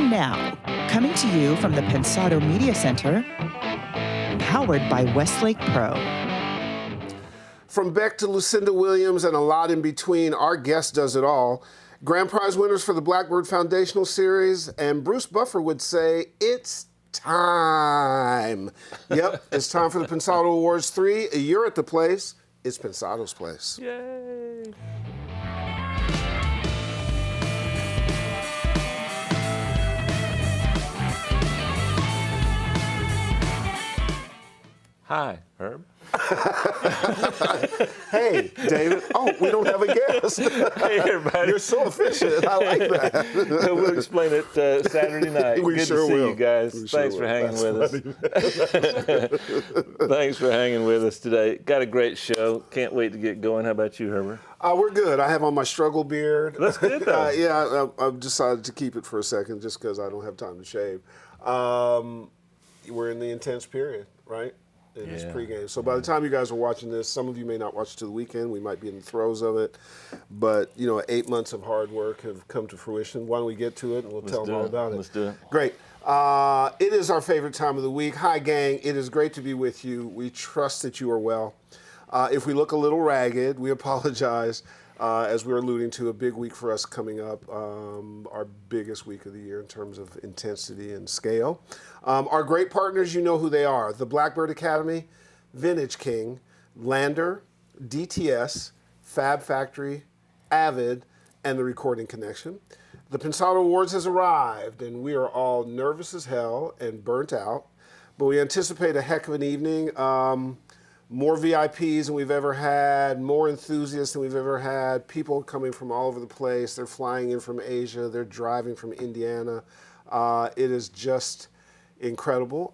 And now, coming to you from the Pensado Media Center, powered by Westlake Pro. From Beck to Lucinda Williams and a lot in between, our guest does it all. Grand Prize winners for the Blackbird Foundational Series, and Bruce Buffer would say, it's time. Yep, it's time for the Pensado Awards 3. You're at the place. It's Pensado's place. Yay! Hi, Herb. Hey, David. Oh, we don't have a guest. Hey, everybody. You're so efficient. I like that. We'll explain it Saturday night. We Good sure to see will. you guys. We sure Thanks for will. hanging That's with us. Thanks for hanging with us today. Got a great show. Can't wait to get going. How about you, Herbert? We're good. I have on my struggle beard. That's good, though. Yeah, I've decided to keep it for a second just because I don't have time to shave. We're in the intense period, right? In this pregame. So by the time you guys are watching this, some of you may not watch it till the weekend. We might be in the throes of it. But, 8 months of hard work have come to fruition. Why don't we get to it and we'll tell them all about it. Let's do it. Great. It is our favorite time of the week. Hi, gang. It is great to be with you. We trust that you are well. If we look a little ragged, we apologize. As we were alluding to, a big week for us coming up, our biggest week of the year in terms of intensity and scale. Our great partners, you know who they are. The Blackbird Academy, Vintage King, Lander, DTS, Fab Factory, Avid, and the Recording Connection. The Pensado Awards has arrived, and we are all nervous as hell and burnt out, but we anticipate a heck of an evening. More VIPs than we've ever had, more enthusiasts than we've ever had, people coming from all over the place. They're flying in from Asia, they're driving from Indiana. It is just incredible.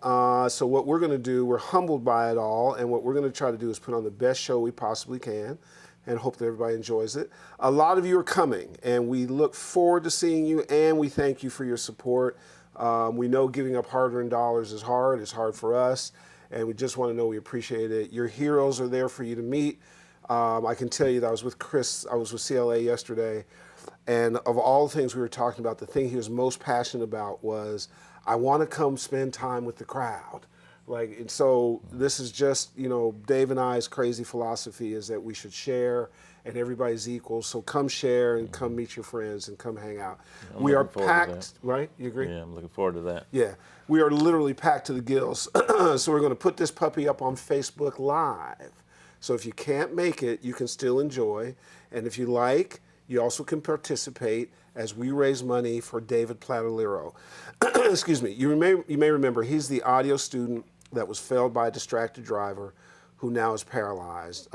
So what we're gonna do, we're humbled by it all, and what we're gonna try to do is put on the best show we possibly can and hope that everybody enjoys it. A lot of you are coming, and we look forward to seeing you, and we thank you for your support. We know giving up hard-earned dollars is hard. It's hard for us. And we just want to know we appreciate it. Your heroes are there for you to meet. I can tell you that I was with Chris, I was with CLA yesterday, and of all the things we were talking about, the thing he was most passionate about was, I want to come spend time with the crowd. And so this is just, Dave and I's crazy philosophy is that we should share and everybody's equal. So come share and come meet your friends and come hang out. We are packed, right? You agree? Yeah, I'm looking forward to that. Yeah, we are literally packed to the gills. So we're going to put this puppy up on Facebook Live. So if you can't make it, you can still enjoy. And if you like, you also can participate as we raise money for David Platillero. Excuse me. You may remember he's the audio student that was failed by a distracted driver who now is paralyzed.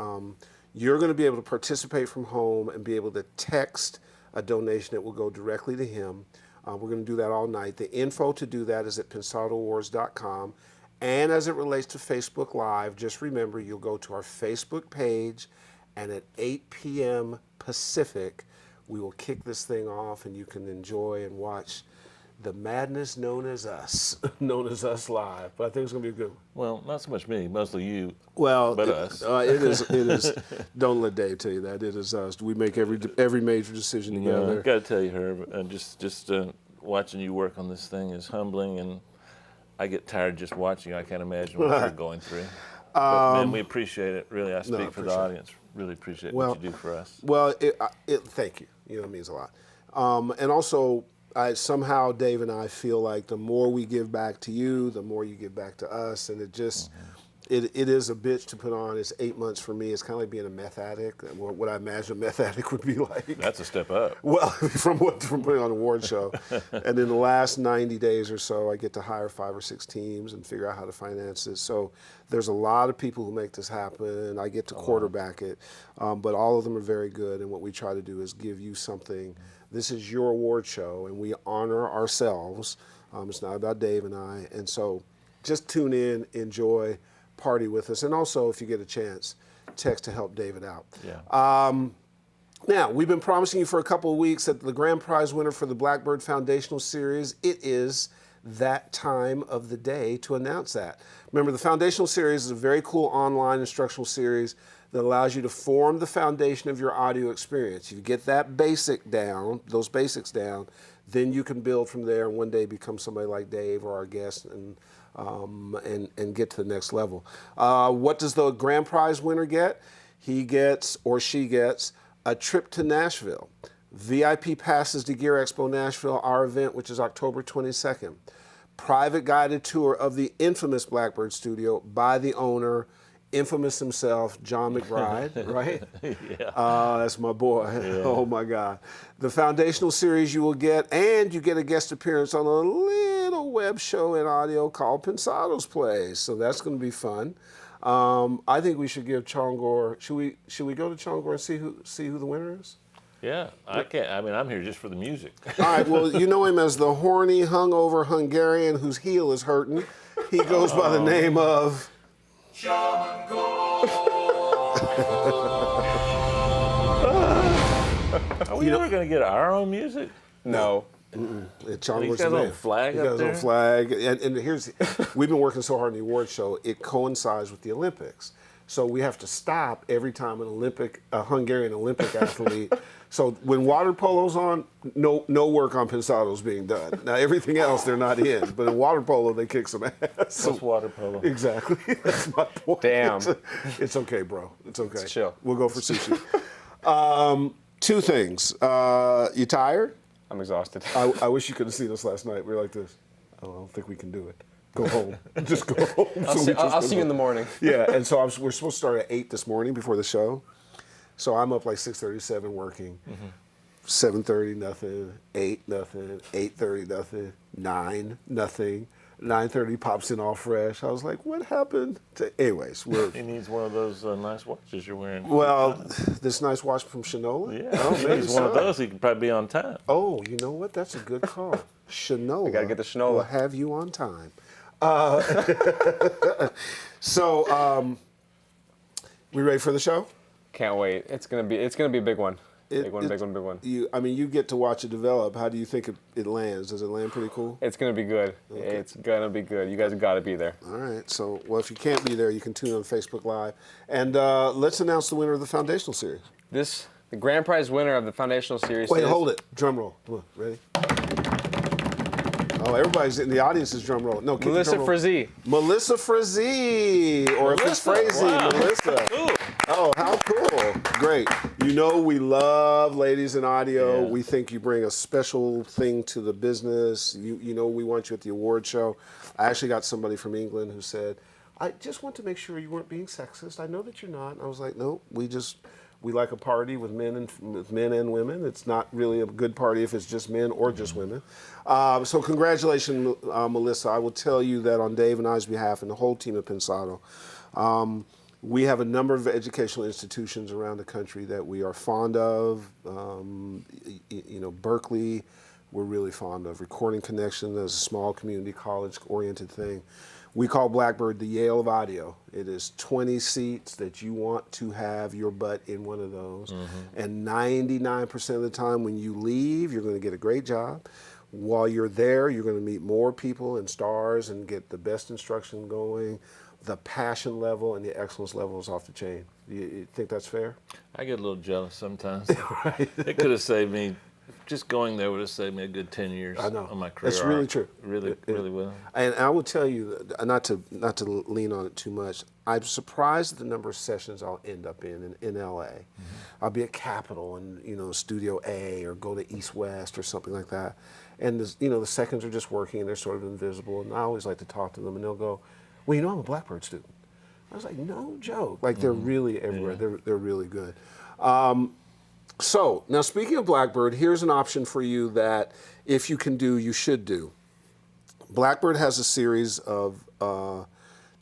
You're going to be able to participate from home and be able to text a donation that will go directly to him. We're going to do that all night. The info to do that is at pensadoawards.com. And as it relates to Facebook Live, just remember you'll go to our Facebook page, and at 8 p.m. Pacific, we will kick this thing off, and you can enjoy and watch the madness known as us live. But I think it's going to be good. Well, not so much me, mostly you. Well, but us. It is. Don't let Dave tell you that. It is us. We make every major decision together. I've got to tell you, Herb, just watching you work on this thing is humbling, and I get tired just watching. I can't imagine what you're going through. But, man, we appreciate it. Really, I speak for the audience. Really appreciate what you do for us. Well, thank you. It means a lot. And also, somehow Dave and I feel like the more we give back to you, the more you give back to us, and it just, it is a bitch to put on. It's 8 months for me. It's kind of like being a meth addict, what I imagine a meth addict would be like. That's a step up. Well, from putting on an award show. And in the last 90 days or so, I get to hire 5 or 6 teams and figure out how to finance it. So there's a lot of people who make this happen. I get to quarterback it, but all of them are very good, and what we try to do is give you something. This is your award show, and we honor ourselves. It's not about Dave and I. And so just tune in, enjoy, party with us. And also, if you get a chance, text to help David out. Yeah. Now, we've been promising you for a couple of weeks that the grand prize winner for the Blackbird Foundational Series, it is that time of the day to announce that. Remember, the Foundational Series is a very cool online instructional series that allows you to form the foundation of your audio experience. If you get that basic down, those basics down, Then you can build from there and one day become somebody like Dave or our guest and get to the next level. What does the grand prize winner get? He gets, or she gets, a trip to Nashville. VIP passes to Gear Expo Nashville, our event, which is October 22nd. Private guided tour of the infamous Blackbird studio by the owner, infamous himself, John McBride, right? Yeah. That's my boy. Yeah. Oh my God. The foundational series you will get, and you get a guest appearance on a little web show and audio called Pensado's Place. So that's going to be fun. I think we should give Chongor. Should we go to Chongor and see who the winner is? Yeah, I can't. I mean, I'm here just for the music. All right. Well, you know him as the horny, hungover Hungarian whose heel is hurting. He goes by the name of. Are we ever going to get our own music? No. He's got his own flag He up got his there? own flag. And here's, we've been working so hard on the award show, it coincides with the Olympics. So we have to stop every time a Hungarian Olympic athlete. So when water polo's on, no work on Pensado's being done. Now everything else they're not in, but in water polo they kick some ass. What's water polo? Exactly. That's my point. Damn. It's okay, bro. It's okay. It's chill. We'll go for sushi. Two things. You tired? I'm exhausted. I wish you could have seen us last night. We were like this. I don't think we can do it. Go home. Just go home. I'll see you in the morning. Yeah, and so we're supposed to start at 8 this morning before the show. So I'm up like 6:37 working. 7:30 nothing, 8 nothing, 8:30 nothing, 9 nothing. 9:30 pops in all fresh. I was like, what happened? Anyways, He needs one of those nice watches you're wearing. well, this nice watch from Shinola? Yeah, Oh, if maybe he's one of so. those, he could probably be on time. Oh, you know what? That's a good call. Shinola. I gotta get the Shinola. Will have you on time. We ready for the show? Can't wait. It's gonna be a big one. Big one. You get to watch it develop. How do you think it lands? Does it land pretty cool? It's gonna be good. Okay. It's gonna be good. You guys have got to be there. All right. So, well, if you can't be there, you can tune on Facebook Live. And let's announce the winner of the Foundational Series. The grand prize winner of the Foundational Series. Wait, is, hold it. Drum roll. Come on. Ready? Oh, everybody's in the audience is drum roll. No, keep the Melissa drum roll. Frazee. Melissa Frazee, or if it's Frazee, Wow. Melissa. Cool. Oh, how cool. Great. You know we love ladies in audio. Yeah. We think you bring a special thing to the business. You know we want you at the award show. I actually got somebody from England who said, I just want to make sure you weren't being sexist. I know that you're not. And I was like, no, we like a party with men and women. It's not really a good party if it's just men or just women. So congratulations, Melissa. I will tell you that on Dave and I's behalf and the whole team at Pensado, we have a number of educational institutions around the country that we are fond of. Berkeley, we're really fond of. Recording Connection is a small community college-oriented thing. We call Blackbird the Yale of audio. It is 20 seats that you want to have your butt in one of those. And 99% of the time when you leave, you're going to get a great job. While you're there, you're going to meet more people and stars and get the best instruction going. The passion level and the excellence level is off the chain. You think that's fair? I get a little jealous sometimes. It could have saved me. Just going there would have saved me a good 10 years I know. of my career. It's really true. Really will. And I will tell you, not to lean on it too much, I'm surprised at the number of sessions I'll end up in LA. I'll be at Capitol and Studio A or go to East West or something like that. And the seconds are just working and they're sort of invisible. And I always like to talk to them and they'll go, well, I'm a Blackbird student. I was like, no joke. Like they're really everywhere. Yeah. They're really good. So, now speaking of Blackbird, here's an option for you that if you can do, you should do. Blackbird has a series of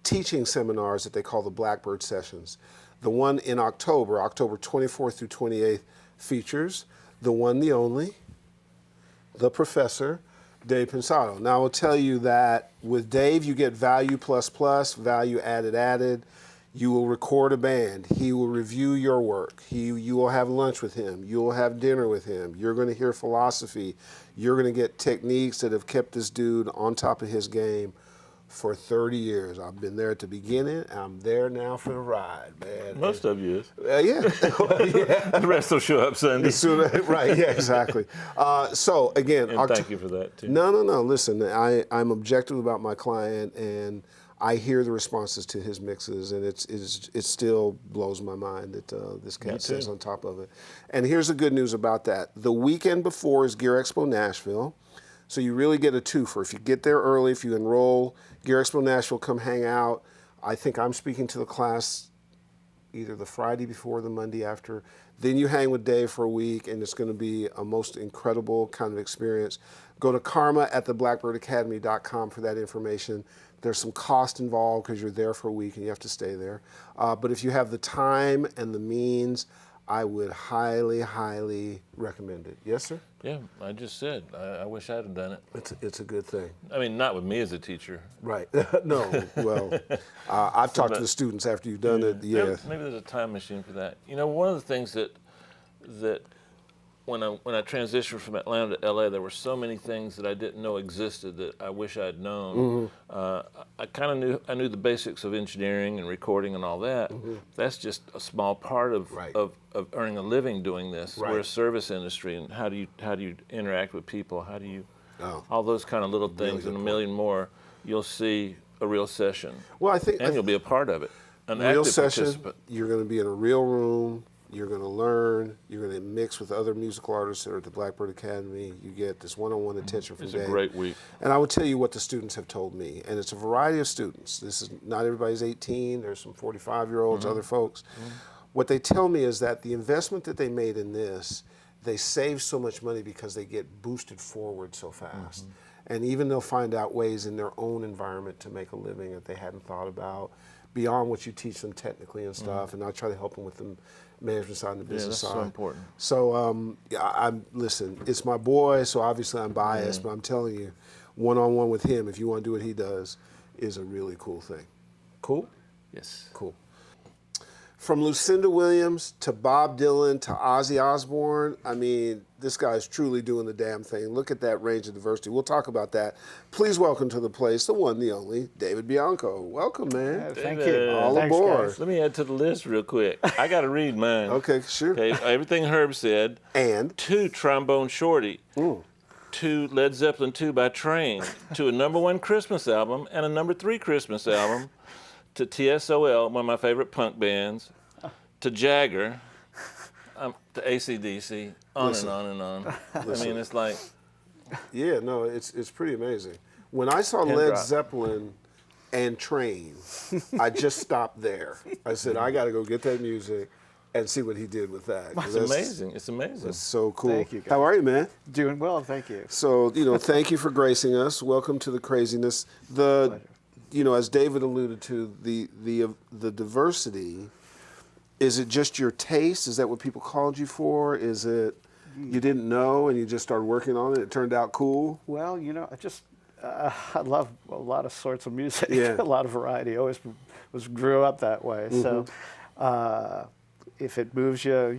teaching seminars that they call the Blackbird Sessions. The one in October 24th through 28th, features the one, the only, the professor, Dave Pensado. Now, I will tell you that with Dave, you get value plus plus, value added. You will record a band. He will review your work. You will have lunch with him. You will have dinner with him. You're going to hear philosophy. You're going to get techniques that have kept this dude on top of his game for 30 years. I've been there at the beginning. I'm there now for the ride, man. Most of you is. Yeah. Yeah. The rest will show up Sunday. Right, yeah, exactly. So, again. And thank you for that, too. No. Listen, I'm objective about my client, and I hear the responses to his mixes, and it still blows my mind that this cat stays on top of it. And here's the good news about that. The weekend before is Gear Expo Nashville, so you really get a twofer. If you get there early, if you enroll, Gear Expo Nashville, come hang out. I think I'm speaking to the class either the Friday before or the Monday after. Then you hang with Dave for a week, and it's going to be a most incredible kind of experience. Go to karma@theblackbirdacademy.com for that information. There's some cost involved because you're there for a week and you have to stay there. But if you have the time and the means, I would highly, highly recommend it. Yes, sir? Yeah, I just said, I wish I'd have done it. It's a good thing. I mean, not with me as a teacher. Right. No, well, I've talked to the students after you've done it. Yeah. Maybe there's a time machine for that. You know, one of the things that when I transitioned from Atlanta to LA, there were so many things that I didn't know existed that I wish I'd known. I kind of knew the basics of engineering and recording and all that. That's just a small part of earning a living doing this. We're a service industry, and how do you interact with people? How do you all those kind of little things and a million more? You'll see a real session. Well, I think you'll be a part of it. An real active session. participant. You're going to be in a real room. You're going to learn. You're going to mix with other musical artists that are at the Blackbird Academy. You get this one-on-one attention from Dave. It's a great week. And I will tell you what the students have told me, and it's a variety of students. This is not everybody's 18. There's some 45-year-olds, other folks. What they tell me is that the investment that they made in this, they save so much money because they get boosted forward so fast. And even they'll find out ways in their own environment to make a living that they hadn't thought about, beyond what you teach them technically and stuff. And I'll try to help them with the management side and the business side. Yeah, that's so important. So, listen, it's my boy, so obviously I'm biased, but I'm telling you, one-on-one with him, if you want to do what he does, is a really cool thing. Cool? Yes. Cool. From Lucinda Williams to Bob Dylan to Ozzy Osbourne, I mean, this guy's truly doing the damn thing. Look at that range of diversity. We'll talk about that. Please welcome to the place, the one, the only, David Bianco. Welcome, man. Yeah, thank you. All Thanks, aboard. guys. Let me add to the list real quick. I got to read mine. Okay, sure. Okay, everything Herb said. And? 2 Trombone Shorty. 2 Led Zeppelin 2 by Train. To a #1 Christmas album and a #3 Christmas album. To TSOL, one of my favorite punk bands. To Jagger. To AC/DC. On and on and on. I mean, it's like. Yeah, no, it's pretty amazing. When I saw Led Zeppelin and Train, I just stopped there. I said, I got to go get that music and see what he did with that. It's amazing. It's amazing. It's so cool. Thank you, guys. How are you, man? Doing well, thank you. So, thank you for gracing us. Welcome to the craziness. As David alluded to, the diversity. Is it just your taste? Is that what people called you for? Is it you didn't know and you just started working on it? It turned out cool? Well, I love a lot of sorts of music, Yeah. a lot of variety. Always grew up that way. So if it moves you,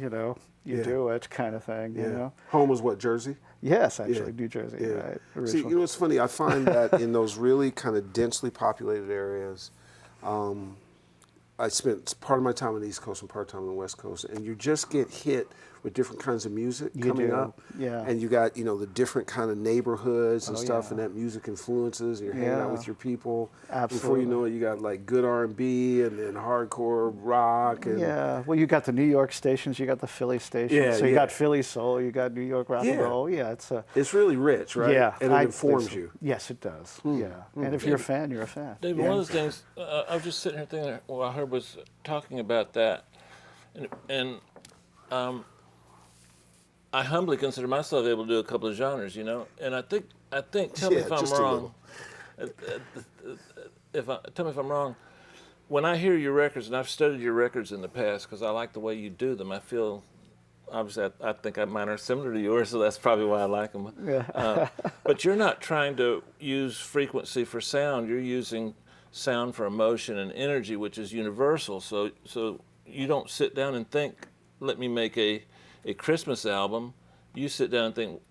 you do it kind of thing, you know. Home was what, Jersey? Yes, actually, New Jersey, right? See, it's funny. I find that in those really kind of densely populated areas, I spent part of my time on the East Coast and part of the time on the West Coast, and you just get hit with different kinds of music coming up. Yeah. And you got, the different kind of neighborhoods and stuff, and that music influences, and you're hanging out with your people. Absolutely. Before you know it, you got like good R&B and then hardcore rock. And well, you got the New York stations, you got the Philly stations. So you got Philly soul, you got New York rock and roll. Yeah, it's really rich, right? Yeah. And it informs you. Yes, it does. Yeah. And if you're a fan, you're a fan. David, one of the things, I was just sitting here thinking while Herb was talking about that, and I humbly consider myself able to do a couple of genres, and I think tell me if I'm wrong. Tell me if I'm wrong. When I hear your records, and I've studied your records in the past because I like the way you do them, I feel, obviously, I think mine are similar to yours, so that's probably why I like them. Yeah. But you're not trying to use frequency for sound. You're using sound for emotion and energy, which is universal. So you don't sit down and think, let me make a Christmas album. You sit down and think,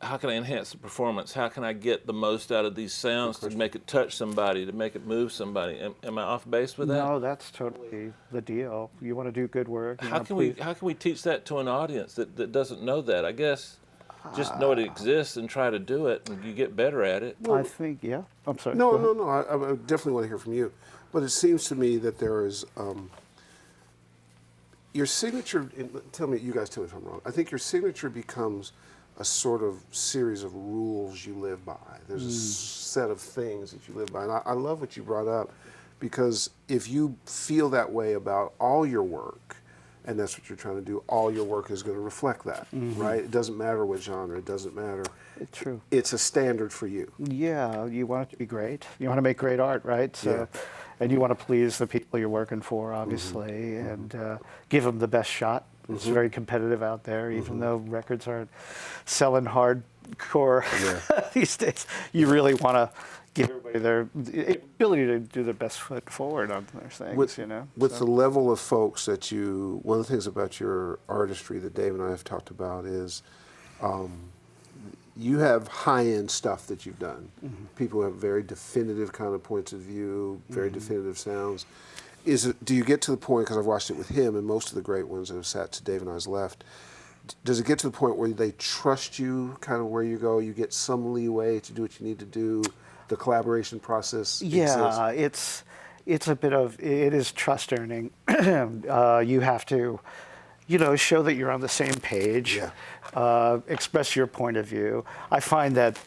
how can I enhance the performance? How can I get the most out of these sounds to make it touch somebody, to make it move somebody? Am I off base with that? No, that's totally the deal. You want to do good work. How can we teach that to an audience that doesn't know that? I guess just know it exists and try to do it, and you get better at it. I think, yeah. I'm sorry. No. I definitely want to hear from you. But it seems to me that there is your signature. You guys tell me if I'm wrong. I think your signature becomes a sort of series of rules you live by. There's a set of things that you live by. And I love what you brought up, because if you feel that way about all your work, and that's what you're trying to do, all your work is going to reflect that, right? It doesn't matter what genre, it doesn't matter. It's true. It's a standard for you. Yeah, you want it to be great. You want to make great art, right? So, and you want to please the people you're working for, obviously, and give them the best shot. It's very competitive out there, even though records aren't selling hardcore these days. You really want to give everybody their ability to do their best foot forward on their things, With the level of folks that one of the things about your artistry that Dave and I have talked about is you have high-end stuff that you've done. People have very definitive kind of points of view, very definitive sounds. Do you get to the point, because I've watched it with him and most of the great ones that have sat to Dave and I's left, does it get to the point where they trust you kind of where you go, you get some leeway to do what you need to do, the collaboration process exists? It's a bit of, it is trust earning. You have to, show that you're on the same page, express your point of view. I find that,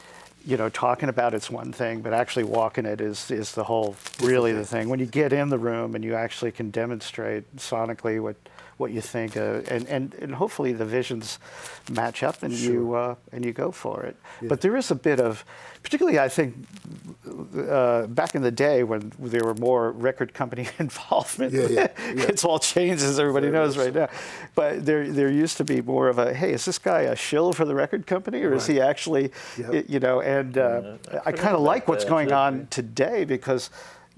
talking about it's one thing, but actually walking it is the whole, really the thing. When you get in the room and you actually can demonstrate sonically what you think, and hopefully the visions match up and you go for it. But there is a bit of, particularly I think, back in the day when there were more record company involvement, it's all changed, as everybody knows right now. But there used to be more of a, hey, is this guy a shill for the record company, or is he actually, And I kind of like what's going on today, because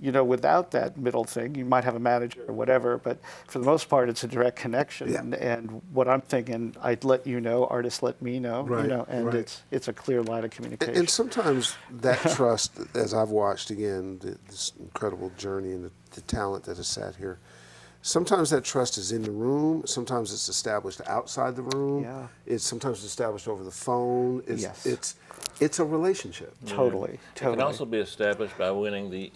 without that middle thing, you might have a manager or whatever, but for the most part, it's a direct connection. And what I'm thinking, I'd let you know, artists let me know, and it's a clear line of communication. And sometimes that trust, as I've watched again, this incredible journey and the talent that has sat here, sometimes that trust is in the room. Sometimes it's established outside the room. It's sometimes established over the phone. It's a relationship. Totally. It can also be established by winning the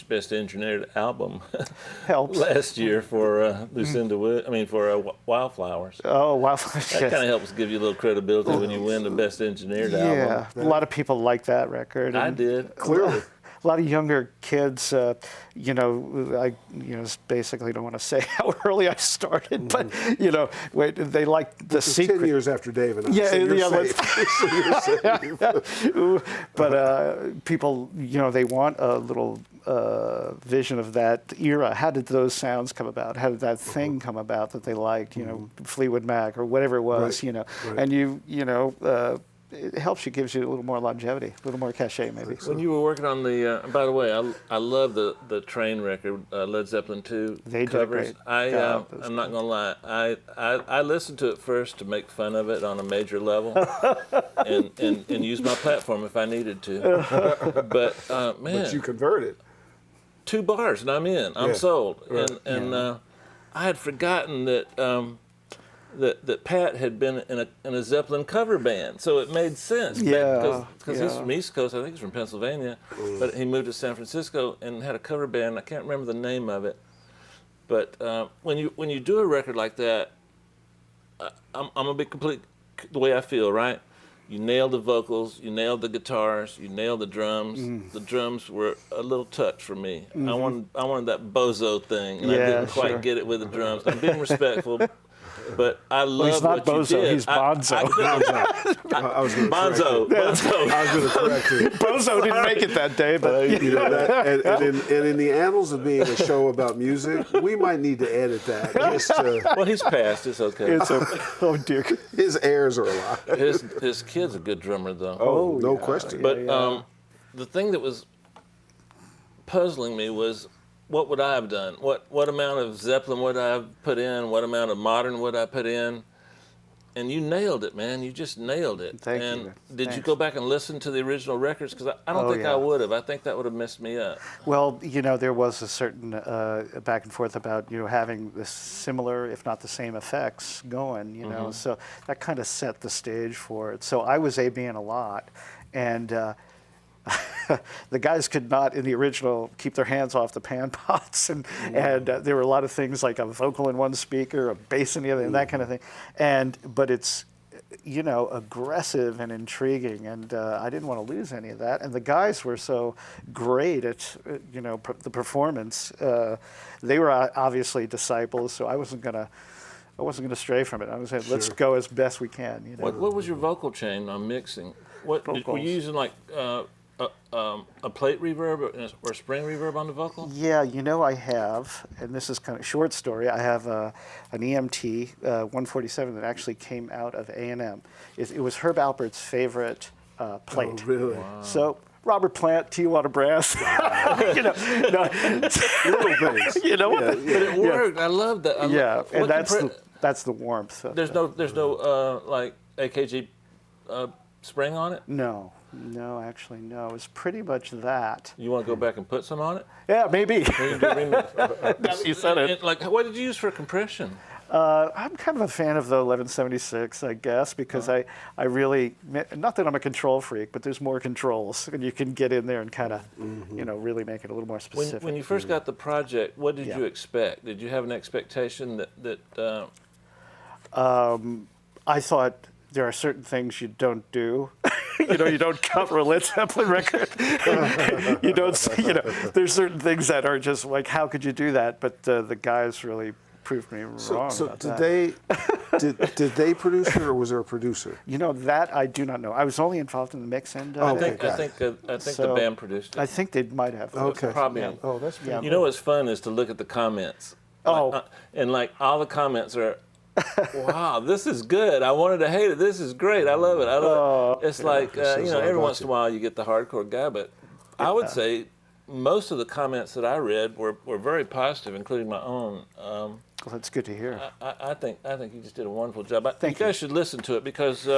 Best Engineered Album helps last year for Lucinda Williams. For Wildflowers. Oh, Wildflowers! That kind of helps give you a little credibility when you win the Best Engineered Album. Yeah, a lot of people like that record. I did, clearly. A lot of younger kids, I basically don't want to say how early I started, but they like the secret. 10 years after Dave and I. But people, they want a little vision of that era. How did those sounds come about? How did that thing come about that they liked? Fleetwood Mac or whatever it was. And it helps you, gives you a little more longevity, a little more cachet, maybe. When you were working on the, by the way, I love the Train record, Led Zeppelin 2 they covers. Did great. I'm not gonna lie, I listened to it first to make fun of it on a major level, and use my platform if I needed to. But man, but you converted. 2 bars and I'm in. I'm sold. Right. And I had forgotten that. That Pat had been in a Zeppelin cover band, so it made sense. Because he's from East Coast, I think he's from Pennsylvania, but he moved to San Francisco and had a cover band. I can't remember the name of it, but when you do a record like that, I'm gonna be complete the way I feel. Right, you nailed the vocals, you nailed the guitars, you nailed the drums. The drums were a little touch for me. I wanted that bozo thing, and I didn't quite get it with the drums. I'm being respectful. But I love what you did. He's Bonzo. I was going to Bonzo. I was going to correct you. Bozo didn't make it that day, but and in the annals of being a show about music, we might need to edit that. Well, he's passed. It's okay. Oh dear. His heirs are alive. His kid's a good drummer, though. Oh, no question. But the thing that was puzzling me was, what would I have done? What amount of Zeppelin would I have put in? What amount of modern would I put in? and you nailed it, man. You just nailed it. Thank and you. Did you Thanks. go back and listen to the original records? Because I don't think I would have. I think that would have messed me up. Well, there was a certain back and forth about having the similar, if not the same, effects going. So that kind of set the stage for it. So I was A-Bing a lot, and the guys could not in the original keep their hands off the pan pots, and there were a lot of things like a vocal in one speaker, a bass in the other, and that kind of thing. But it's aggressive and intriguing, and I didn't want to lose any of that. And the guys were so great at the performance. They were obviously disciples, so I wasn't gonna stray from it. I was saying, let's go as best we can. What was your vocal chain on mixing? Were you using like a plate reverb or spring reverb on the vocal? Yeah, I have, and this is kind of a short story. I have an EMT 147 that actually came out of A&M. It was Herb Alpert's favorite plate. Oh, really? Wow. So Robert Plant, Tijuana Brass. Little things. But it worked. I love that. And that's the warmth. There's no like AKG spring on it? No, actually, no. It was pretty much that. You want to go back and put some on it? Yeah, maybe. You said it. Like, what did you use for compression? I'm kind of a fan of the 1176, I guess, because I really, not that I'm a control freak, but there's more controls, and you can get in there and kind of, really make it a little more specific. When you first got the project, what did you expect? Did you have an expectation that I thought there are certain things you don't do. You don't cover a Led Zeppelin record. You don't, there's certain things that are just like, how could you do that? But the guys really proved me wrong about that. Did they produce it, or was there a producer? That I do not know. I was only involved in the mix end of it. I think the band produced it. I think they might have. Okay. Probably. Yeah. Oh, that's pretty You know what's fun is to look at the comments. Oh. And all the comments are, wow, this is good. I wanted to hate it. This is great. I love it. It's like, every once in a while you get the hardcore guy, but I would say most of the comments that I read were very positive, including my own. Well, that's good to hear. I think you just did a wonderful job. Thank you guys should listen to it because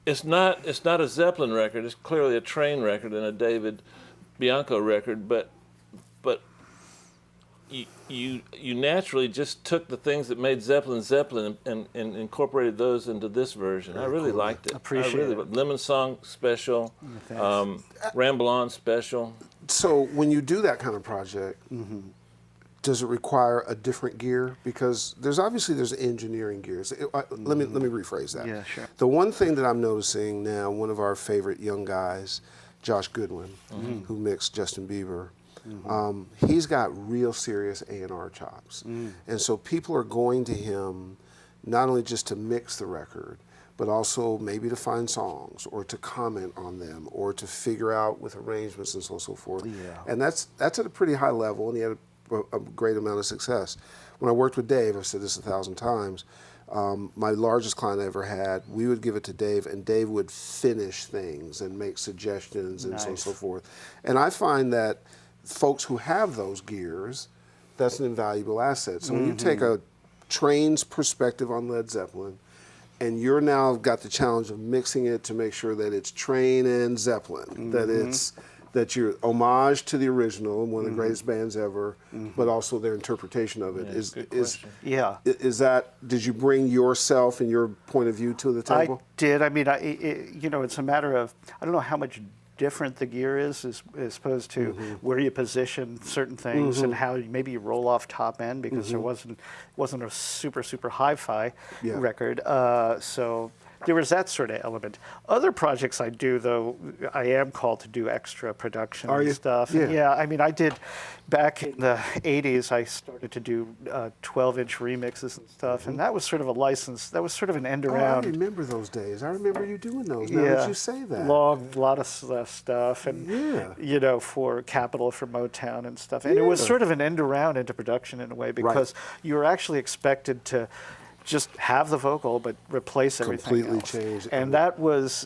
it's not a Zeppelin record. It's clearly a Train record and a David Bianco record, but you naturally just took the things that made Zeppelin and incorporated those into this version. I really liked it. Appreciate it. Lemon Song special, Ramble On special. So when you do that kind of project, does it require a different gear? Because there's engineering gears. Let me rephrase that. Yeah, sure. The one thing that I'm noticing now, one of our favorite young guys, Josh Goodwin, who mixed Justin Bieber, he's got real serious A&R chops. And so people are going to him not only just to mix the record, but also maybe to find songs or to comment on them or to figure out with arrangements and so forth. Yeah. And that's at a pretty high level, and he had a great amount of success. When I worked with Dave, I've said this 1,000 times, my largest client I ever had, we would give it to Dave, and Dave would finish things and make suggestions and so forth. And I find that folks who have those gears, that's an invaluable asset. So when you take a Train's perspective on Led Zeppelin, and you're now got the challenge of mixing it to make sure that it's Train and Zeppelin, that you're homage to the original, one of the greatest bands ever, but also their interpretation of it. Is that, did you bring yourself and your point of view to the table? I did. I mean, it's a matter of, I don't know how much different the gear is as opposed to where you position certain things and how maybe you roll off top end, because there wasn't a super hi-fi record. So there was that sort of element. Other projects I do, though, I am called to do extra production and stuff. Yeah. I mean, I did back in the 80s, I started to do 12-inch remixes and stuff, and that was sort of a license. That was sort of an end around. I remember those days. I remember you doing those. Now that you say that. Lot of stuff, and for Capitol, for Motown and stuff. And it was sort of an end around into production in a way, because you were actually expected to just have the vocal, but replace everything completely else. Change. And that was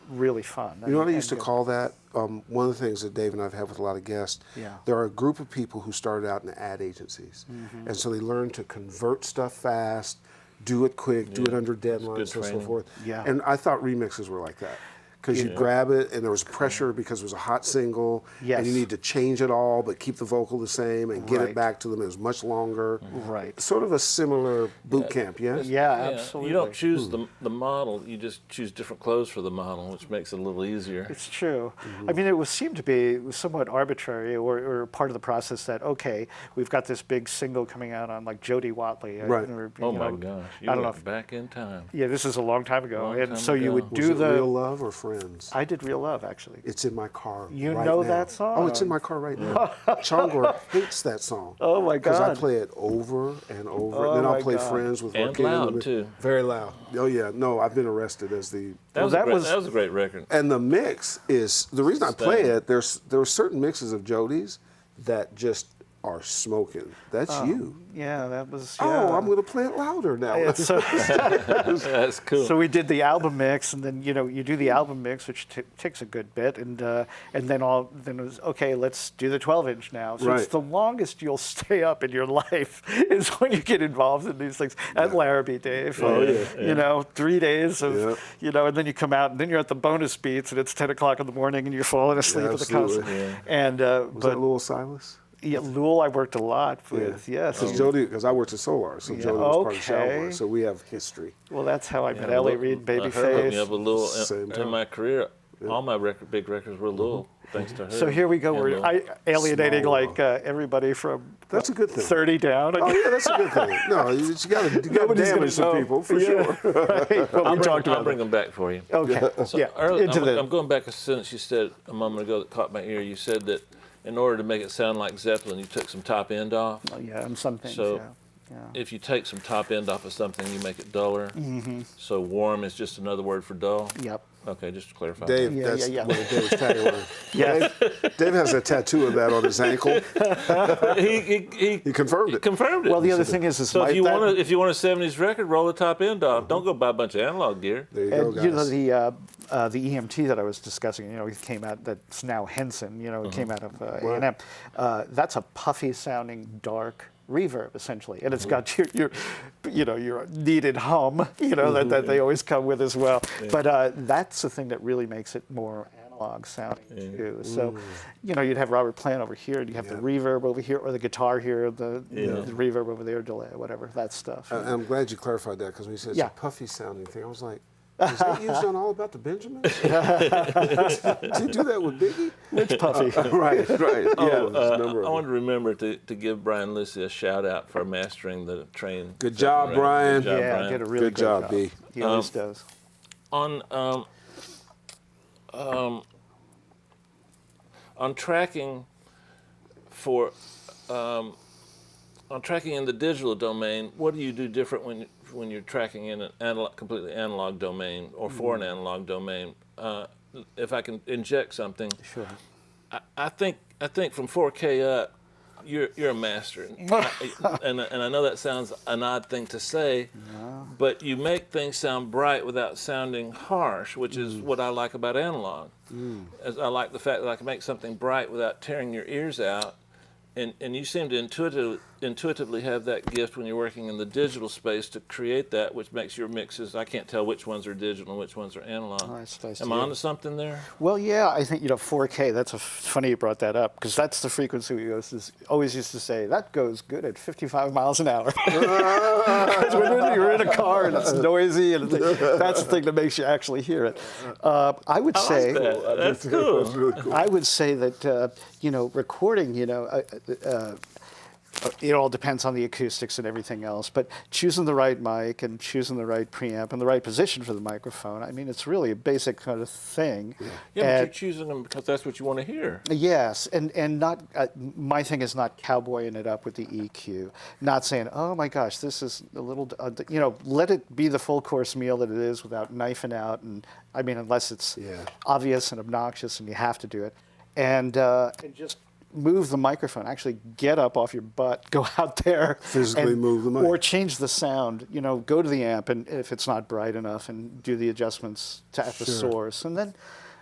really fun. You know what I used to call that? One of the things that Dave and I have had with a lot of guests, there are a group of people who started out in ad agencies. And so they learned to convert stuff fast, do it quick, do it under deadlines, and so forth. Yeah. And I thought remixes were like that. Because you grab it and there was pressure because it was a hot single, Yes. and you need to change it all but keep the vocal the same and get Right. it back to them. It was much longer. Right. Sort of a similar boot camp, yes? Yeah, absolutely. You don't choose the model, you just choose different clothes for the model, which makes it a little easier. It's true. I mean, it seemed to be somewhat arbitrary or part of the process that, okay, we've got this big single coming out on like Jody Watley. Right. Or, Oh you my know, gosh, I you don't know went back in time. Yeah, this is a long time ago. Long and time so you ago. would Was do it Real Love or Friends? I did Real Love, actually. It's in my car. You right know now. that song? Oh, it's in my car right now. Chongor hates that song. Oh, my Because I God. play it over and over. Oh, and then I'll my play God. Friends with And Joaquin. loud, too. Very loud. Oh, yeah. No, I've been arrested as the... That that was a great record. And the mix is... The reason I play Stunning. it, there are certain mixes of Jody's that just are smoking. That's you. Yeah, that was. Oh, Yeah. I'm going to play it louder now. Yeah, so, That's cool. so we did the album mix, and then you do the album mix, which takes a good bit, and then it was okay. Let's do the 12-inch now. So Right. it's the longest you'll stay up in your life is when you get involved in these things. At Larrabee, Dave. Oh, yeah. You know, 3 days of Yeah. and then you come out, and then you're at the bonus beats, and it's 10 o'clock in the morning, and you're falling asleep at the concert. absolutely. Yeah. And Was but that Lil Silas? yeah, Lul, I worked a lot with. Yes. Because I worked at Solar, so Jody was part of Pensado okay. Awards, so we have history. Well, that's how I met Yeah, Ellie look, Reed, her hooked me up Babyface. a little Same in time. my career. All my big records were Lil, thanks to her. So here we go. And We're Lil. alienating Small like everybody from That's a good thing. 30 down. Oh yeah, that's a good thing. No, you got to Nobody's gonna damage some know. people for Yeah. sure. Right. Well, we talked I'll about bring them back for you. that. Okay. So Yeah. early, Into the I'm going back a sentence you said a moment ago that caught my ear. You said that in order to make it sound like Zeppelin, you took some top end off. oh, yeah, and some things. So- yeah. Yeah. If you take some top end off of something, you make it duller. So warm is just another word for dull. Yep. Okay, just to clarify. Dave, Yeah, that's yeah, yeah. one of Dave's tagline. Yeah. Dave has a tattoo of that on his ankle. He confirmed it. Confirmed it. Well, the other thing is so if you want a 70s record, roll the top end off. Don't go buy a bunch of analog gear. There you go, and guys. you know the EMT that I was discussing, you know, it came out that's now Henson, you know, it came out of A&M. That's a puffy sounding dark reverb essentially, and it's got your your needed hum, you know, that they always come with as well. But that's the thing that really makes it more analog sounding too. So, you know, you'd have Robert Plant over here, and you have the reverb over here, or the guitar here, the reverb over there, delay, whatever, that stuff. I'm glad you clarified that because when you said it's Yeah. a puffy sounding thing, I was like, is that used on All About the Benjamins? Did you do that with Biggie? Which puffy? Right. Yeah. there's a number I of want to remember to give Brian Lucy a shout out for mastering the Train. Good job, record. Brian. Good job, Yeah, Brian. did a really Good job, B. He always does. On tracking for on tracking in the digital domain, what do you do different when you're tracking in an completely analog domain or for an analog domain? If I can inject something, Sure. I think from 4K up, you're a master, and I know that sounds an odd thing to say, but you make things sound bright without sounding harsh, which is what I like about analog. As I like the fact that I can make something bright without tearing your ears out, and you seem to intuitively have that gift when you're working in the digital space to create that, which makes your mixes. I can't tell which ones are digital and which ones are analog. Oh, that's nice Am to I hear. onto something there? Well, yeah, I think, 4K, that's funny you brought that up, because that's the frequency we always used to say, that goes good at 55 miles an hour. Because when you're in a car and it's noisy, and that's the thing that makes you actually hear it. I would say, That's cool. That's really cool. I would say that, recording, it all depends on the acoustics and everything else, but choosing the right mic and choosing the right preamp and the right position for the microphone, I mean, it's really a basic kind of thing. Yeah, but you're And- choosing them because that's what you want to hear. Yes, and not my thing is not cowboying it up with the EQ, not saying, oh my gosh, this is a little, let it be the full course meal that it is without knifing out, and I mean, unless it's obvious and obnoxious and you have to do it, and just move the microphone. Actually, get up off your butt, go out there, Physically and- move the mic. or change the sound. Go to the amp, and if it's not bright enough, and do the adjustments at the source, and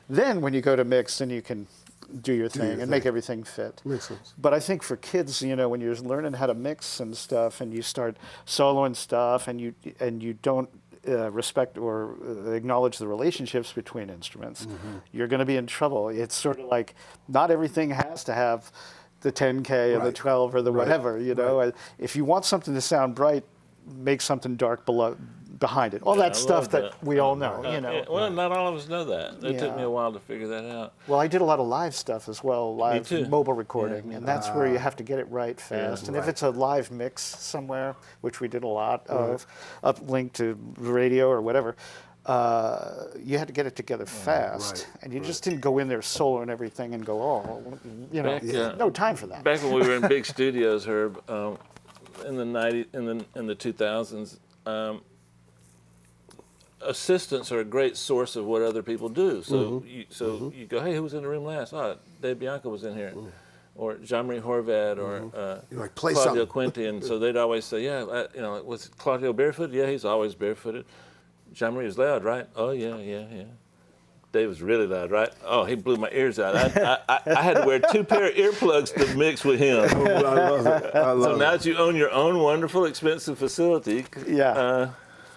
then when you go to mix, then you can do your thing and make everything fit. Makes sense. But I think for kids, when you're learning how to mix and stuff, and you start soloing stuff, and you don't respect or acknowledge the relationships between instruments, you're going to be in trouble. It's sort of like not everything has to have the 10K or the 12 or the whatever. If you want something to sound bright, make something dark behind it. All that stuff that we all know. Well, not all of us know that. It took me a while to figure that out. Well, I did a lot of live stuff as well, live mobile recording, and that's where you have to get it right fast. And if it's a live mix somewhere, which we did a lot of, uplinked to radio or whatever, you had to get it together fast, and you just didn't go in there solo and everything and go, no time for that. Back when we were in big studios, Herb, in the 2000s. Assistants are a great source of what other people do. So you go, hey, who was in the room last? Oh, David Bianco was in here. Or Jean-Marie Horvat, or play Claudio something. Quinti. And so they'd always say, was Claudio barefooted? Yeah, he's always barefooted. Jean-Marie was loud, right? Oh, yeah. Dave was really loud, right? Oh, he blew my ears out. I had to wear 2 pair of earplugs to mix with him. I love it. So now that you own your own wonderful, expensive facility.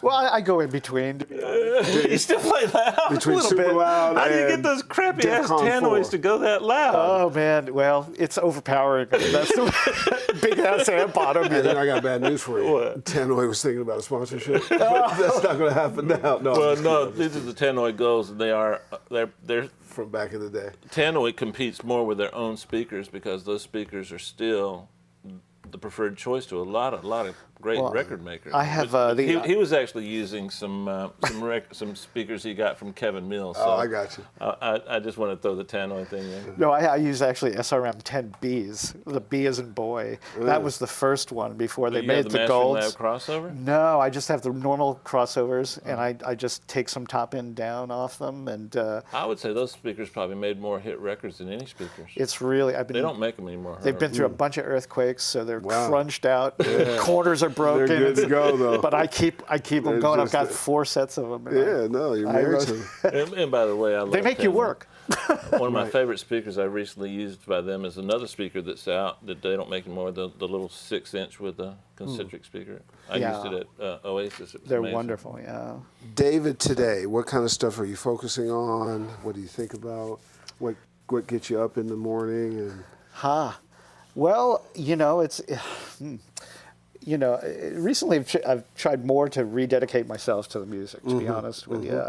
Well, I go in between, to be honest. You still play loud? Between super loud How do you and get those crappy ass DEFCON tannoys 4. to go that loud? Oh, man. Well, it's overpowering. That's the big ass amp on them. And then I got bad news for you. What? Tannoy was thinking about a sponsorship. But that's not going to happen now. No. Well, no, these are the tannoy Goes. And they're From back in the day. Tannoy competes more with their own speakers because those speakers are still the preferred choice to a lot of great record makers. I have he was actually using some speakers he got from Kevin Mills. So I got you. I just want to throw the tannoy thing in. No, I use actually SRM 10Bs. The B as in boy. That was the first one before they made the golds. Mastering Lab crossover? No, I just have the normal crossovers, and I just take some top end down off them, and I would say those speakers probably made more hit records than any speakers. it's really They don't make them anymore. They've been through a bunch of earthquakes, so they're crunched out. Corners are broken. They're good to go, though. But I keep them going. I've got 4 sets of them. Yeah, no, you're married to them. And by the way, I love They make you Tannoy. work. One of my favorite speakers I recently used by them is another speaker that's out that they don't make anymore, the little 6-inch with the concentric speaker. I used it at Oasis. It was They're amazing. wonderful, yeah. David, today, what kind of stuff are you focusing on? What do you think about? What gets you up in the morning? And Well, it's, recently I've tried more to rededicate myself to the music, to be honest with you.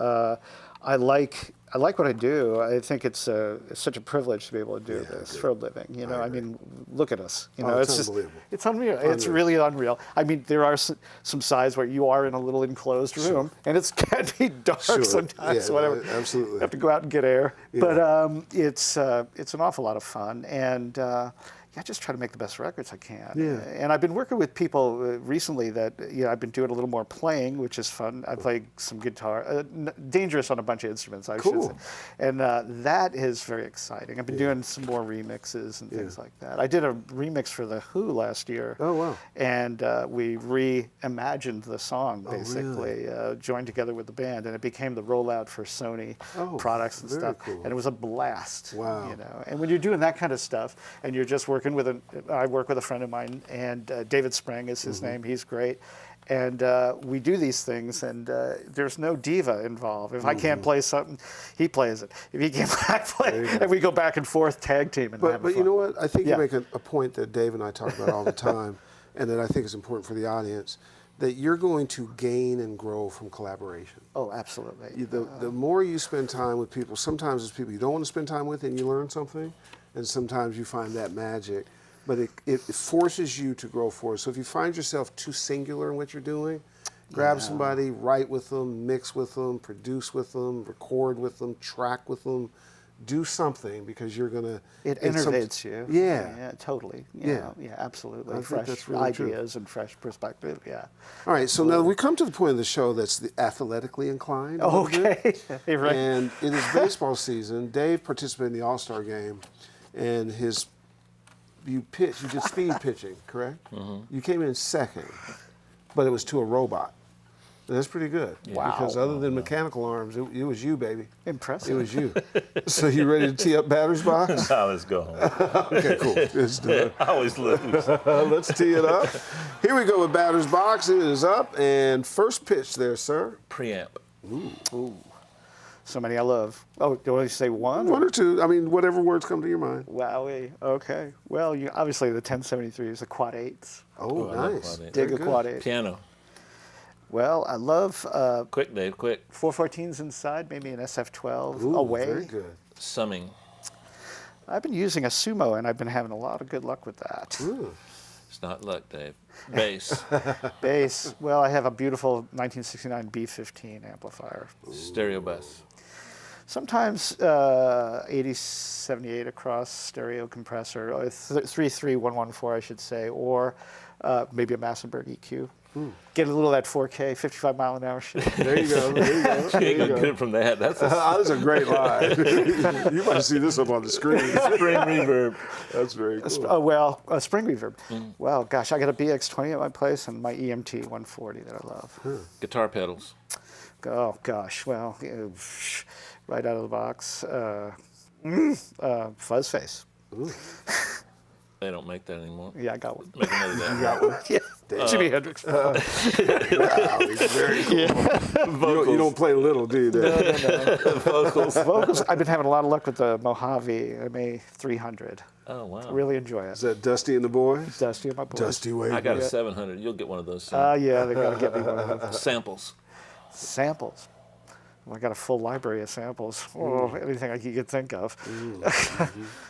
I like what I do. I think it's such a privilege to be able to do this for a living. I mean, look at us. it's just unbelievable. it's unreal. It's really unreal. I mean, there are some sides where you are in a little enclosed room, and it can be dark sometimes. Yeah, whatever. absolutely. You have to go out and get air. Yeah. But it's an awful lot of fun, and I just try to make the best records I can. Yeah. And I've been working with people recently that, I've been doing a little more playing, which is fun. I play some guitar, dangerous on a bunch of instruments, I should say. And that is very exciting. I've been doing some more remixes and things like that. I did a remix for The Who last year. Oh, wow. And we reimagined the song, basically, joined together with the band, and it became the rollout for Sony products and stuff. Cool. And it was a blast. Wow. And when you're doing that kind of stuff, and you're just working I work with a friend of mine, and David Spring is his name. He's great. And we do these things, and there's no diva involved. If I can't play something, he plays it. If he can't play, and we go back and forth tag team and have But fun. you know what? I think you make a point that Dave and I talk about all the time, and that I think is important for the audience, that you're going to gain and grow from collaboration. Oh, absolutely. The more you spend time with people, sometimes it's people you don't want to spend time with and you learn something, and sometimes you find that magic. But it forces you to grow forward. So if you find yourself too singular in what you're doing, grab somebody, write with them, mix with them, produce with them, record with them, track with them. Do something, because you're gonna. It innovates you. Yeah. Totally. Yeah. Yeah, absolutely. I think Fresh that's really true. ideas and fresh perspective. Yeah. All right, so now we come to the point of the show that's the athletically inclined. a little bit. Okay. You're right. And it is baseball season. Dave participated in the All-Star game, and you did speed pitching, correct? You came in second, but it was to a robot. That's pretty good. Wow. Because other than mechanical arms, it was you, baby. Impressive. It was you. So you ready to tee up batter's box? Now let's go home. Okay, cool. Let's do it. I always lose. Let's tee it up. Here we go with batter's box. It is up, and first pitch there, sir. Preamp. Ooh. So many I love. Oh, do I say one? One or two. I mean, whatever words come to your mind. Wowie. Okay. Well, obviously the 1073 is a quad 8s. Oh, I love nice. quad eight. Dig Very a good. quad 8. Piano. Well, I love Quick, Dave, quick. 414s inside, maybe an SF12 Ooh, away. Very good. Summing. I've been using a Sumo, and I've been having a lot of good luck with that. Ooh. It's not luck, Dave. Bass. Bass. Well, I have a beautiful 1969 B15 amplifier. Stereo bus. Sometimes 8078 across stereo compressor, 33114 I should say, or maybe a Massenburg EQ. Get a little of that 4K, 55 mile an hour shit. There you go. There you go. You There ain't you gonna get go. it from that. That's a That's a great line. You might see this up on the screen. spring reverb. That's very cool. Oh, well, a spring reverb. Well, gosh, I got a BX20 at my place and my EMT 140 that I love. Guitar pedals. Oh, gosh, well, right out of the box. Fuzz face. They don't make that anymore. Yeah, I got one. Make another that. Yeah, Jimi Hendrix. Wow, he's very cool. You don't play little, do you, Dave? Vocals, I've been having a lot of luck with the Mojave MA300. Oh, wow. Really enjoy Is it. that Dusty and the Boys? Dusty and my boys. Dusty Wade. I got a 700. You'll get one of those soon. Yeah, they got to get me one of those. Samples. Samples. Well, I got a full library of samples. Oh, anything I could think of.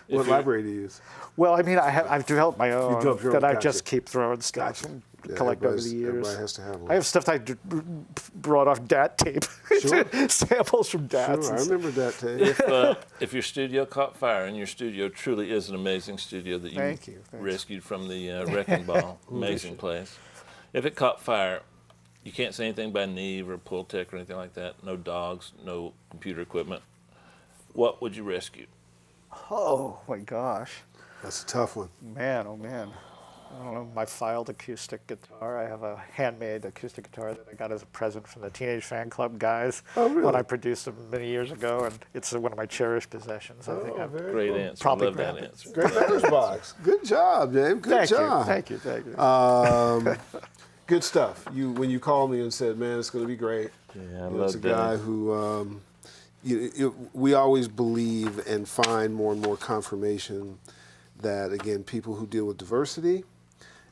What library do you use? Well, I mean, I've developed my own developed your that own, I gotcha. just keep throwing stuff and Yeah, collect over the everybody's- years. Everybody has to have one. I have stuff that I brought off DAT tape. Sure. Samples from DATs. Sure, I remember that, Dave. If your studio caught fire, and your studio truly is an amazing studio that you Thank you, thanks. rescued from the wrecking ball, amazing place. If it caught fire, you can't say anything by Neve or Pultec or anything like that. No dogs, no computer equipment. What would you rescue? Oh, my gosh. That's a tough one. Man, oh man. I don't know, my filed acoustic guitar. I have a handmade acoustic guitar that I got as a present from the Teenage Fan Club guys Oh, really? when I produced them many years ago, and it's one of my cherished possessions. I think I'm Great answer. Probably I love that grab it. answer. Great batter's box. Good job, Dave. Good Thank job. you, thank you. Good stuff. When you called me and said, "Man, it's going to be great." Yeah, I It's love a guy that. who we always believe and find more and more confirmation that, again, people who deal with diversity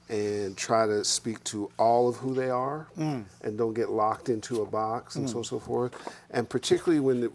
and try to speak to all of who they are and don't get locked into a box and so on and so forth. And particularly when,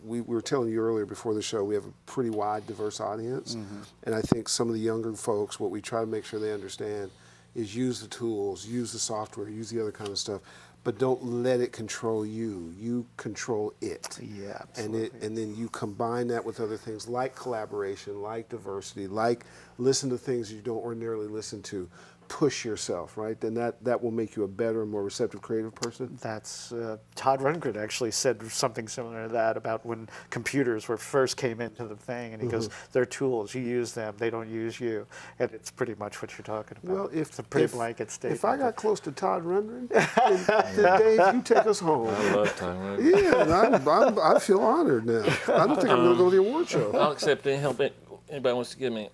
we were telling you earlier before the show, we have a pretty wide, diverse audience. And I think some of the younger folks, what we try to make sure they understand is use the tools, use the software, use the other kind of stuff, but don't let it control you. You control it. Yeah, absolutely. And then you combine that with other things like collaboration, like diversity, like listen to things you don't ordinarily listen to. Push yourself, right? Then that will make you a better and more receptive creative person. That's Todd Rundgren actually said something similar to that about when computers first came into the thing, and he goes, "They're tools. You use them. They don't use you." And it's pretty much what you're talking about. Well, it's a pretty blanket statement. If I got close to Todd Rundgren, then Dave, you take us home. I love time. Right? Yeah, and I feel honored now. I don't think I'm going to go to the award show. I'll accept any help anybody wants to give me.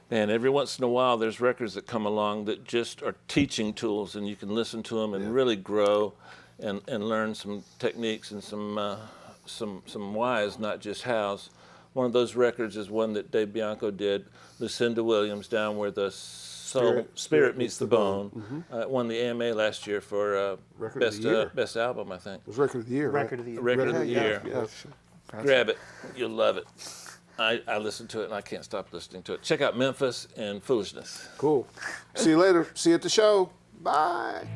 And every once in a while, there's records that come along that just are teaching tools, and you can listen to them and really grow and learn some techniques and some whys, not just hows. One of those records is one that David Bianco did, Lucinda Williams, Down Where the Spirit Meets the Bone. Won the AMA last year for Record of the year. best album, I think. It was Record of the Year, right? Record of the year. Record of the Yeah, year. yeah. Grab it. You'll love it. I listen to it, and I can't stop listening to it. Check out Memphis and Foolishness. Cool. See you later. See you at the show. Bye.